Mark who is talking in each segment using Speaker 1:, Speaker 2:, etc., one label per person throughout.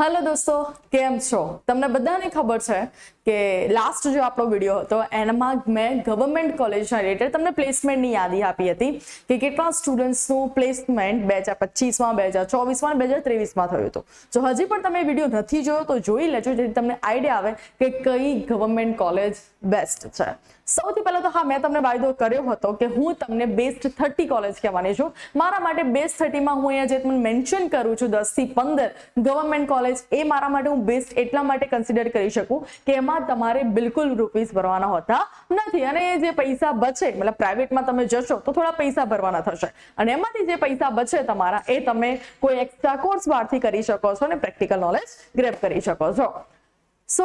Speaker 1: Hello दोस्तों, केम छो? तमने बधाने खबर छे કે લાસ્ટ જો આપણો વિડિયો હતો એમાં મેં ગવર્મેન્ટ કોલેજના રિલેટેડ તમને પ્લેસમેન્ટની યાદી આપી હતી કે કેટલા સ્ટુડન્ટ્સનું પ્લેસમેન્ટ 2025માં 2024માં 2023માં થયું હતું. જો હજી પણ તમે વિડિયો નથી જોયો તો જોઈ લેજો જેથી તમને આઈડિયા આવે કે કઈ ગવર્મેન્ટ કોલેજ બેસ્ટ છે. સૌથી પહેલા તો હા, મેં તમને વાયદો કર્યો હતો કે હું તમને બેસ્ટ 30 કોલેજ કહેવાની છું. મારા માટે બેસ્ટ 30માં હું અહીંયા જે તમને મેન્શન કરું છું 10 થી 15 ગવર્મેન્ટ કોલેજ, એ મારા માટે હું બેસ્ટ એટલા માટે કન્સિડર કરી શકું કે એમાં તમારે બિલકુલ રૂપીસ ભરવાના હોતા નથી અને જે પૈસા બચે મતલબ પ્રાઇવેટમાં તમે જશો તો થોડા પૈસા ભરવાના થશે અને એમાંથી જે પૈસા બચે તમારા એ તમે કોઈ એક્સ્ટ્રા કોર્સ બહારથી કરી શકો છો અને પ્રેક્ટિકલ નોલેજ ગ્રેબ કરી શકો છો. સો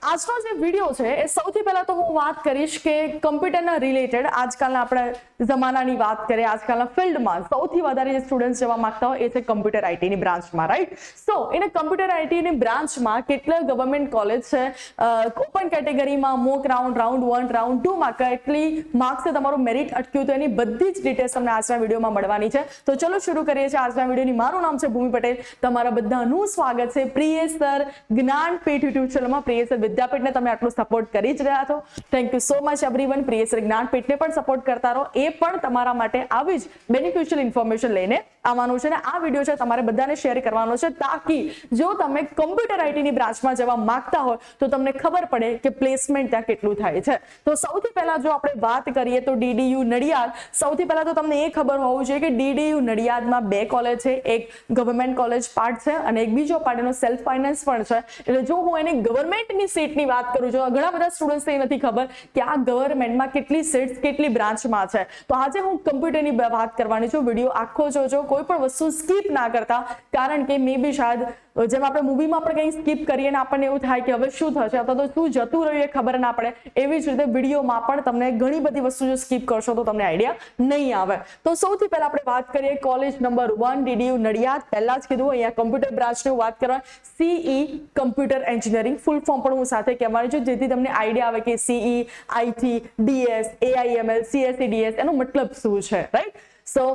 Speaker 1: આજનો જે વિડીયો છે એ સૌથી પહેલા તો હું વાત કરીશ કે કમ્પ્યુટરના રિલેટેડ આજકાલના આપણે જમાનાની વાત કરીએ, આજકાલના ફિલ્ડમાં સૌથી વધારે જે સ્ટુડન્ટ્સ જવા માંગતા હોય એ છે કમ્પ્યુટર આઈટીની બ્રાન્ચમાં, રાઈટ? સો એને કમ્પ્યુટર આઈટીની બ્રાન્ચમાં કેટલા ગવર્મેન્ટ કોલેજ છે, ઓપન કેટેગરીમાં મોક રાઉન્ડ, રાઉન્ડ 1, રાઉન્ડ 2 માં કેટલી માર્ક્સે તમારું મેરિટ અટક્યું તો એની બધી જ ડિટેલ્સ તમને આજના વિડીયોમાં મળવાની છે. તો ચલો શરૂ કરીએ છીએ આજના વિડીયોની. મારું નામ છે ભૂમિ પટેલ, તમારા બધાનું સ્વાગત છે Priyesh sir Gyanpeeth YouTube channel. Priyesh વિદ્યાપીઠને તમે આટલું સપોર્ટ કરી જ રહ્યા છો. Thank you so much everyone. Priyesh જ્ઞાનપીઠને પણ સપોર્ટ કરતા રહો, એ પણ તમારા માટે આવી જ બેનિફિશિયલ ઇન્ફોર્મેશન લઈને આવવાનું છે અને આ વિડીયો છે તમારે બધાને શેર કરવાનો છે તાકી જો તમે કમ્પ્યુટર આઈટીની બ્રાન્ચમાં જવા માંગતા હોય તો તમને ખબર પડે કે પ્લેસમેન્ટ ત્યાં કેટલું થાય છે. તો સૌથી પહેલા જો આપણે વાત કરીએ તો ડીડીયુ નડિયાદ, સૌથી પહેલા તો તમને એ ખબર હોવું જોઈએ કે ડીડીયુ નડિયાદમાં 2 કોલેજ છે, એક ગવર્મેન્ટ કોલેજ પાર્ટ છે અને એક બીજો પાર્ટ એનો સેલ્ફ ફાઇનાન્સ પણ છે. એટલે જો હું એને ગવર્મેન્ટની સીટની વાત કરું છું, ઘણા બધા સ્ટુડન્ટ્સને નથી ખબર કે આ ગવર્મેન્ટમાં કેટલી સીટ્સ કેટલી બ્રાન્ચમાં છે. તો આજે હું કમ્પ્યુટરની વાત કરવાની છું. વિડીયો આખો જોજો, કોઈ પણ વસ્તુ સ્કીપ ના કરતા, કારણ કે મે બી શાયદ જેમ આપણે મૂવીમાં પણ કંઈ સ્કીપ કરીએ ને આપણને એવું થાય કે હવે શું થશે અથવા તો શું જતું રહ્યું એ ખબર ના પડે, એવી જ રીતે વિડીયોમાં પણ તમને ઘણી બધી વસ્તુ જો સ્કીપ કરશો તો તમને આઈડિયા નહીં આવે. તો સૌથી પહેલા આપણે વાત કરીએ કોલેજ નંબર 1 ડીડીયુ નડિયાદ. પહેલા જ કીધું અહીંયા કમ્પ્યુટર બ્રાન્ચની વાત કરવા, CE computer engineering full form પણ હું સાથે કહેવાની છું જેથી તમને આઈડિયા આવે કે સીઈ, આઈટી, ડીએસ, એઆઈએમએલ, સીએસસીડીએસ એનો મતલબ શું છે, રાઈટ? સો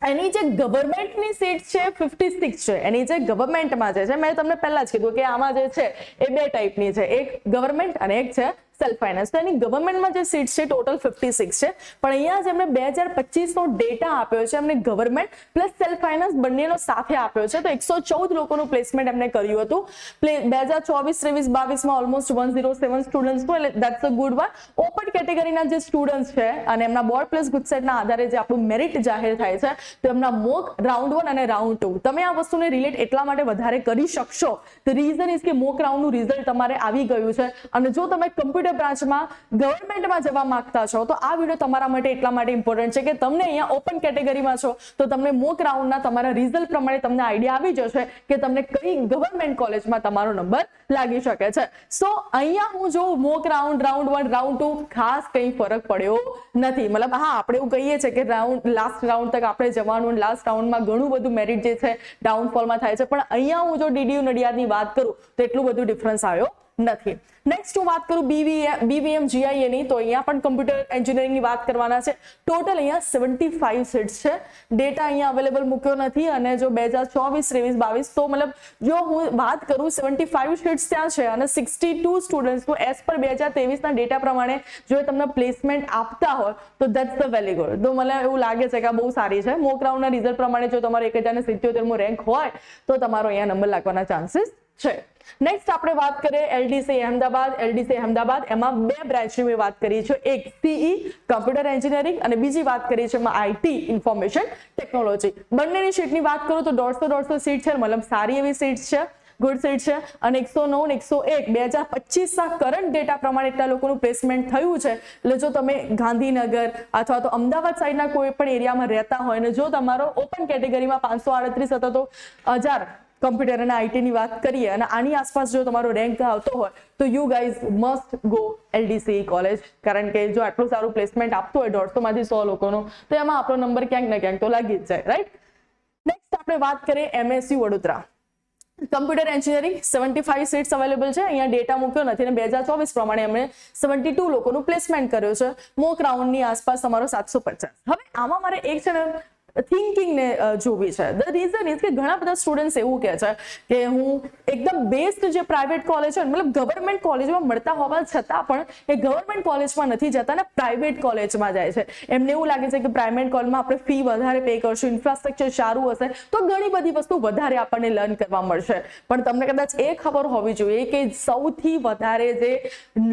Speaker 1: એની જે ગવર્મેન્ટની સીટ છે 56 છે. એની જે ગવર્મેન્ટમાં છે મેં તમને પહેલા જ કીધું કે આમાં જે છે એ 2 ટાઈપની છે, એક ગવર્મેન્ટ અને એક છે સેલ્ફ ફાઇનાન્સ. તો એની ગવર્મેન્ટમાં જે સીટ છે ટોટલ 56 છે, પણ અહીંયા જેમણે 2025 નો ડેટા આપ્યો છે એમને ગવર્મેન્ટ પ્લસ સેલ્ફ ફાઇનાન્સ બંનેનો સાથે આપ્યો છે. તો 114 લોકોનું પ્લેસમેન્ટ એમને કર્યું હતું 2024-23-22 માં ઓલમોસ્ટ 107 સ્ટુડન્ટ્સ નું, એટલે that's a good one. Open કેટેગરીના જે સ્ટુડન્ટ્સ છે અને એમના બોર્ડ પ્લસ ગુજસેટના આધારે જે આપણું મેરિટ જાહેર થાય છે તો એમના મોક રાઉન્ડ 1 અને રાઉન્ડ 2 તમે આ વસ્તુને રિલેટ એટલા માટે વધારે કરી શકશો. ધ રીઝન ઇઝ કે મોક રાઉન્ડનું રિઝલ્ટ તમારે આવી ગયું છે અને જો તમે કમ્પ્યુટર બ્રાન્ચમાં ગવર્મેન્ટમાં જવા માંગતા છો તો આ વિડીયો તમારા માટે એટલા માટે ઇમ્પોર્ટન્ટ છે કે તમને અહીંયા ઓપન કેટેગરીમાં છો તો તમને મોક રાઉન્ડના તમારા રિઝલ્ટ પ્રમાણે તમને આઈડિયા આવી જશે કે તમને કઈ ગવર્મેન્ટ કોલેજમાં તમારો નંબર લાગી શકે છે. સો અહીંયા હું જો મોક રાઉન્ડ, રાઉન્ડ 1, રાઉન્ડ 2 ખાસ કંઈ ફરક પડ્યો નથી. મતલબ હા, આપણે એવું કહીએ છીએ કે લાસ્ટ રાઉન્ડ તક આપણે જવાનું, લાસ્ટ રાઉન્ડમાં ઘણું બધું મેરિટ જે છે ડાઉનફોલમાં થાય છે, પણ અહીંયા હું જો ડીડીયુ નડિયાદની વાત કરું તો એટલું બધું ડિફરન્સ આવ્યો નથી. નેક્સ્ટ હું વાત કરું બીવીએમ જીઆઈએ ની, તો અહીંયા પણ કમ્પ્યુટર એન્જિનિયરિંગની વાત કરવાના છે. ટોટલ અહીંયા 75 સીટ્સ છે. ડેટા અહીંયા અવેલેબલ મૂક્યો નથી અને જો 2024-23-22 તો મતલબ જો હું વાત કરું 75 સીટ્સ ત્યાં છે અને 62 સ્ટુડન્ટ્સનું એઝ પર 2023 ના ડેટા પ્રમાણે જો તમને પ્લેસમેન્ટ આપતા હોય તો ધેટ્સ ધ વેરી ગુડ. તો મને એવું લાગે છે કે આ બહુ સારી છે. મોક રાઉન્ડના રિઝલ્ટ પ્રમાણે જો તમારો 1077મો રેન્ક હોય તો તમારો અહીંયા નંબર લાગવાના ચાન્સીસ છે. નેક્સ્ટ આપણે વાત કરીએ એલડીસી અહેમદાબાદ. એલડીસી અહેમદાબાદ એમાં 2 બ્રાન્ચની મેં વાત કરી છે, એક સીઈ કમ્પ્યુટર એન્જિનિયરિંગ અને બીજી વાત કરી છે એમાં આઈટી ઇન્ફોર્મેશન ટેકનોલોજી. બંનેની સીટની વાત કરું તો 150 સીટ છે, મતલબ સારી એવી સીટ છે, ગુડ સીટ છે અને 109 અને 101 2025 ના કરંટ ડેટા પ્રમાણે એટલા લોકોનું પ્લેસમેન્ટ થયું છે. એટલે જો તમે ગાંધીનગર અથવા તો અમદાવાદ સાઈડના કોઈ પણ એરિયામાં રહેતા હોય અને જો તમારો ઓપન કેટેગરીમાં 538 અથવા તો 1000 કમ્પ્યુટર અને આઈટીની વાત કરીએ અને આની આસપાસ જો તમારો રેન્ક આવતો હોય તો you guys must go LDC college, કારણ કે જો આટલું સારું પ્લેસમેન્ટ આપતું હોય 150 માંથી 100 લોકોનો તો એમાં આપણો નંબર ક્યાંક ને ક્યાંક તો લાગી જ જાય, રાઈટ? નેક્સ્ટ આપણે વાત કરીએ MSU Vadodara. Computer engineering 75 seats available છે. અહીંયા ડેટા મૂક્યો નથી અને 2024 પ્રમાણે એમણે 72 લોકોનું પ્લેસમેન્ટ કર્યું છે. મોક રાઉન્ડની આસપાસ તમારો 750. હવે આમાં મારે એક છે ને થિંકિંગને જોવી છે. ધ રીઝન ઇઝ કે ઘણા બધા સ્ટુડન્ટ્સ એવું કહે છે કે હું એકદમ બેસ્ટ જે પ્રાઇવેટ કોલેજ છે મતલબ ગવર્મેન્ટ કોલેજમાં મળતા હોવા છતાં પણ એ ગવર્મેન્ટ કોલેજમાં નથી જતા ને પ્રાઇવેટ કોલેજમાં જાય છે. એમને એવું લાગે છે કે પ્રાઇવેટ કોલેજમાં આપણે ફી વધારે પે કરશું, ઇન્ફ્રાસ્ટ્રક્ચર સારું હશે તો ઘણી બધી વસ્તુ વધારે આપણને લર્ન કરવા મળશે. પણ તમને કદાચ એ ખબર હોવી જોઈએ કે સૌથી વધારે જે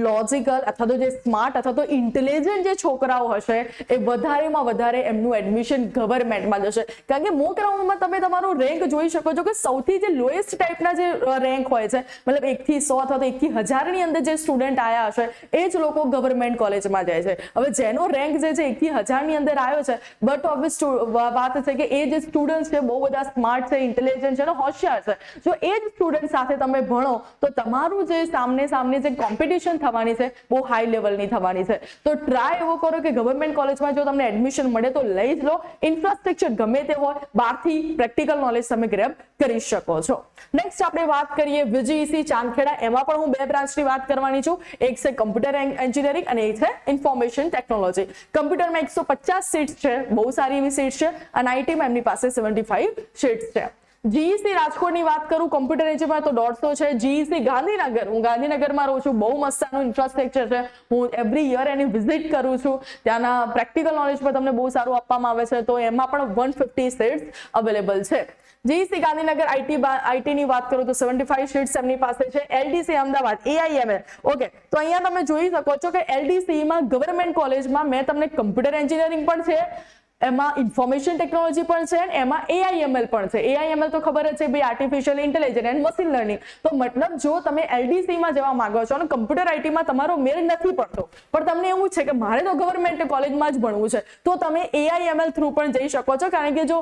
Speaker 1: લોજિકલ અથવા તો જે સ્માર્ટ અથવા તો ઇન્ટેલિજન્ટ જે છોકરાઓ હશે એ વધારેમાં વધારે એમનું એડમિશન ગવર્મેન્ટમાં જશે. કારણ કે મોક રાઉન્ડમાં તમે તમારો રેન્ક જોઈ શકો છો કે સૌથી જે લોએસ્ટ ટાઈપના જે રેન્ક હોય છે મતલબ 1 થી 100 અથવા તો 1 થી 1000 ની અંદર જે સ્ટુડન્ટ આયા હશે એ જ લોકો ગવર્મેન્ટ કોલેજમાં જાય છે. હવે જેનો રેન્ક જે છે 1 થી 1000 ની અંદર આવ્યો છે બટ ઓબ્વિયસ વાત છે કે એ જે સ્ટુડન્ટ છે બહુ બધા સ્માર્ટ છે, ઇન્ટેલિજન્ટ છે અને હોશિયાર છે. જો એ જ સ્ટુડન્ટ સાથે તમે ભણો તો તમારું જે સામને જે કોમ્પિટિશન થવાની છે બહુ હાઈ લેવલની થવાની છે. તો ટ્રાય એવો કરો કે ગવર્મેન્ટ કોલેજમાં જો તમને એડમિશન મળે તો લઈ જ લો. ઇન્ફ્રાસ્ટ્રક્ચર ગમે તે હોય, બહારથી પ્રેક્ટિકલ નોલેજ તમે ગ્રેબ કરી શકો છો. નેક્સ્ટ આપણે વાત કરીએ VGEC ચાંદખેડા. એમાં પણ હું 2 બ્રાન્ચની વાત કરવાની છું. એક છે કમ્પ્યુટર એન્જિનિયરિંગ અને એક છે ઇન્ફોર્મેશન ટેકનોલોજી. કમ્પ્યુટરમાં 150 સીટ્સ છે, બહુ સારી એવી સીટ્સ છે અને આઈટીમાં એમની પાસે 75 સીટ્સ છે. જીઈસી રાજકોટની વાત કરું કમ્પ્યુટર એન્જિનિયરમાં તો 150 છે. જીઈસી ગાંધીનગર, હું ગાંધીનગરમાં રહું છું, બહુ મસ્તનું ઇન્ફ્રાસ્ટ્રક્ચર છે. હું એવરી યર એની વિઝિટ કરું છું. ત્યાંના પ્રેક્ટિકલ નોલેજ પર તમને બહુ સારું આપવામાં આવે છે તો એમાં પણ 150 સીટ્સ અવેલેબલ છે. જીઈસી ગાંધીનગર આઈટી ની વાત કરું તો 75 સીટ્સ એમની પાસે છે. LDC Ahmedabad AIML. ઓકે, તો અહીંયા તમે જોઈ શકો છો કે LDC માં ગવર્મેન્ટ કોલેજમાં મેં તમને કમ્પ્યુટર એન્જિનિયરિંગ પણ છે, એમાં ઇન્ફોર્મેશન ટેકનોલોજી પણ છે અને એમાં AIML પણ છે. AIML તો ખબર જ છે ભાઈ, artificial intelligence and machine learning. તો મતલબ જો તમે LDC માં જવા માંગો છો અને કમ્પ્યુટર આઈટી માં તમારો મેળ નથી પડતો પણ તમને એવું છે કે મારે તો ગવર્મેન્ટ કોલેજમાં જ ભણવું છે તો તમે AIML થ્રુ પણ જઈ શકો છો. કારણ કે જો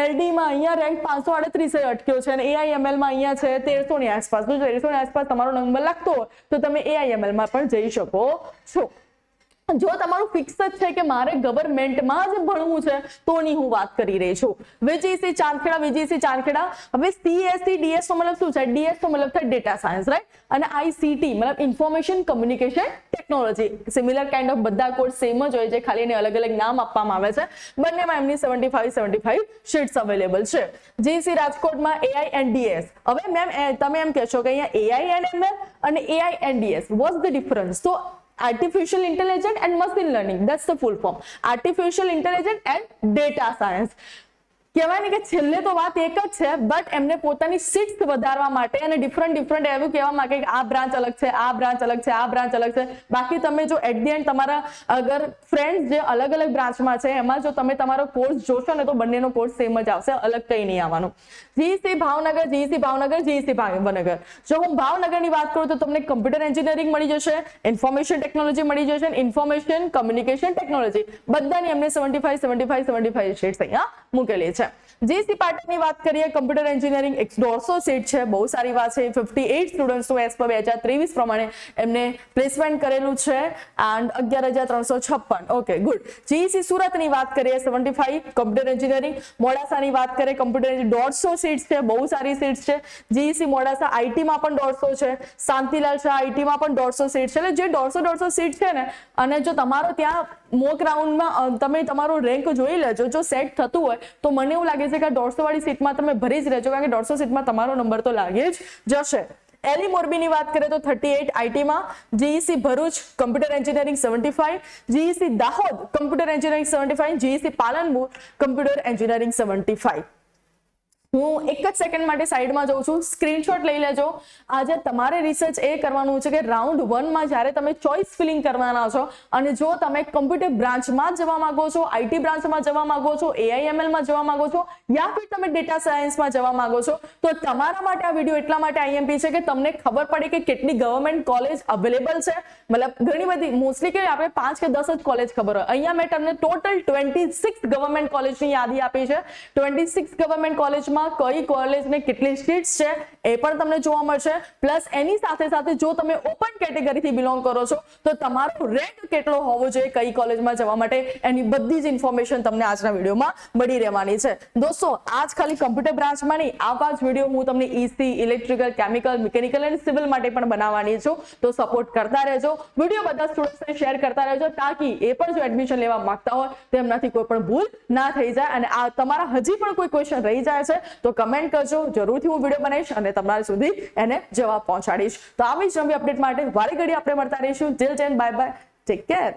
Speaker 1: LD માં અહીંયા રેન્ક 538 અટક્યો છે અને AIML માં અહીંયા છે 1300 ની આસપાસ. તો 1300 ની આસપાસ તમારો નંબર લાગતો હોય તો તમે AIML માં પણ જઈ શકો છો. જો તમારું ફિક્સ જ છે કે મારે ગવર્મેન્ટમાં જ ભણવું છે તોની હું વાત કરી રહી છું. VGEC ચાંદખેડા. હવે CSE DS નો મતલબ શું છે? DS નો મતલબ થાય ડેટા સાયન્સ, રાઈટ? અને ICT મતલબ information communication technology. Similar kind of બધા કોર્સ સેમ જ હોય છે, ખાલી એને અલગ અલગ નામ આપવામાં આવે છે. બંનેમાં એમની 75 સીટ્સ અવેલેબલ છે. GEC રાજકોટમાં AI and DS. હવે મેમ તમે એમ કહેશો કે અહીંયા AI and ML અને AI and DS, what's the difference? તો artificial intelligence and machine learning, that's the full form. Artificial intelligence and data science. કહેવાય ને કે છેલ્લે તો વાત એક જ છે બટ એમને પોતાની સીટ્સ વધારવા માટે અને ડિફરન્ટ એવું કહેવા માંગે કે આ બ્રાન્ચ અલગ છે, આ બ્રાન્ચ અલગ છે, આ બ્રાન્ચ અલગ છે. બાકી તમે જો એટ ધી એન્ડ તમારા અગર ફ્રેન્ડ્સ જે અલગ અલગ બ્રાન્ચમાં છે એમાં જો તમે તમારો કોર્સ જોશો ને તો બંનેનો કોર્સ સેમ જ આવશે, અલગ કંઈ નહીં આવવાનું. GEC Bhavnagar, GEC Bhavnagar. જો હું ભાવનગરની વાત કરું તો તમને કમ્પ્યુટર એન્જિનિયરિંગ મળી જશે, ઇન્ફોર્મેશન ટેકનોલોજી મળી જશે, ઇન્ફોર્મેશન કમ્યુનિકેશન ટેકનોલોજી. બધાની એમને 75 સીટ્સ અહીંયા મૂકેલી છે. GEC પાટણની વાત કરીએ કમ્પ્યુટર એન્જિનિયરિંગ 150 સીટ છે, બહુ સારી વાત છે. 58 સ્ટુડન્ટ્સનું એઝ પર 2023 પ્રમાણે એમને પ્લેસમેન્ટ કરેલું છે એન્ડ 11,356. Okay, good. GEC સુરતની વાત કરીએ 75 કમ્પ્યુટર એન્જિનિયરિંગ. મોડાસાની વાત કરીએ કમ્પ્યુટર 150 સીટ્સ છે, બહુ સારી સીટ્સ છે. GEC મોડાસા આઈટીમાં પણ 150 છે. શાંતિલાલ શાહ આઈટીમાં પણ 150 સીટ છે. એટલે જે 150 સીટ છે ને અને જો તમારો ત્યાં મોક રાઉન્ડમાં તમે તમારો રેન્ક જોઈ લેજો, જો સેટ થતું હોય તો મને એવું લાગે છે કે 150 વાળી સીટમાં તમે ભરી જ રહેજો કારણ કે 150 સીટમાં તમારો નંબર તો લાગી જ જશે. એલી મોરબીની વાત કરીએ તો 38 આઈટીમાં. GEC Bharuch computer engineering 75, GEC Dahod computer engineering 75, GEC Palanpur computer engineering 75. હું એક જ સેકન્ડ માટે સાઈડમાં જઉં છું, સ્ક્રીનશોટ લઈ લેજો. આજે તમારે રિસર્ચ એ કરવાનું છે કે રાઉન્ડ 1 માં જ્યારે તમે ચોઇસ ફિલિંગ કરવાના છો અને જો તમે કમ્પ્યુટર બ્રાન્ચમાં જવા માંગો છો, IT બ્રાન્ચમાં જવા માંગો છો, AIML માં જવા માંગો છો યા ફિર તમે ડેટા સાયન્સમાં જવા માંગો છો તો તમારા માટે આ વિડીયો એટલા માટે IMP છે કે તમને ખબર પડે કે કેટલી ગવર્મેન્ટ કોલેજ અવેલેબલ છે. મતલબ ઘણી બધી, મોસ્ટલી કે આપણે 5 કે 10 જ કોલેજ ખબર હોય. અહીંયા મેં તમને ટોટલ 26 ગવર્મેન્ટ કોલેજની યાદી આપી છે. 26 ગવર્મેન્ટ કોલેજમાં કોલેજમાં કઈ કોલેજને કેટલી સીટ્સ છે એ પણ તમને જોવા મળશે. પ્લસ એની સાથે સાથે જો તમે ઓપન કેટેગરીથી બિલોંગ કરો છો તો તમારો રેન્ક કેટલો હોવો જોઈએ કઈ કોલેજમાં જવા માટે, એની બધી જ ઇન્ફોર્મેશન તમને આજના વિડીયોમાં મળી રહેવાની છે. દોસ્તો આજ ખાલી કમ્પ્યુટર બ્રાન્ચમાં નહીં, આવા જ વિડીયો હું તમને ઈસી, ઇલેક્ટ્રિકલ, કેમિકલ, મિકેનિકલ અને સિવિલ માટે પણ બનાવવાની છું. તો સપોર્ટ કરતા રહેજો, વિડીયો બધા સ્ટુડન્ટ્સને શેર કરતા રહેજો, તાકી એ પણ જો એડમિશન લેવા માંગતા હોય તો એમનાથી કોઈ પણ ભૂલ ના થઈ જાય. અને આ તમારા હજી પણ કોઈ ક્વેશ્ચન રહી જાય છે તો કમેન્ટ કરજો, જરૂરથી હું વિડીયો બનાવીશ અને તમારા સુધી એને જવાબ પહોંચાડીશ. તો આવી જ નવી અપડેટ માટે વારે ઘડી આપણે મળતા રહીશું. Till then bye bye, take care.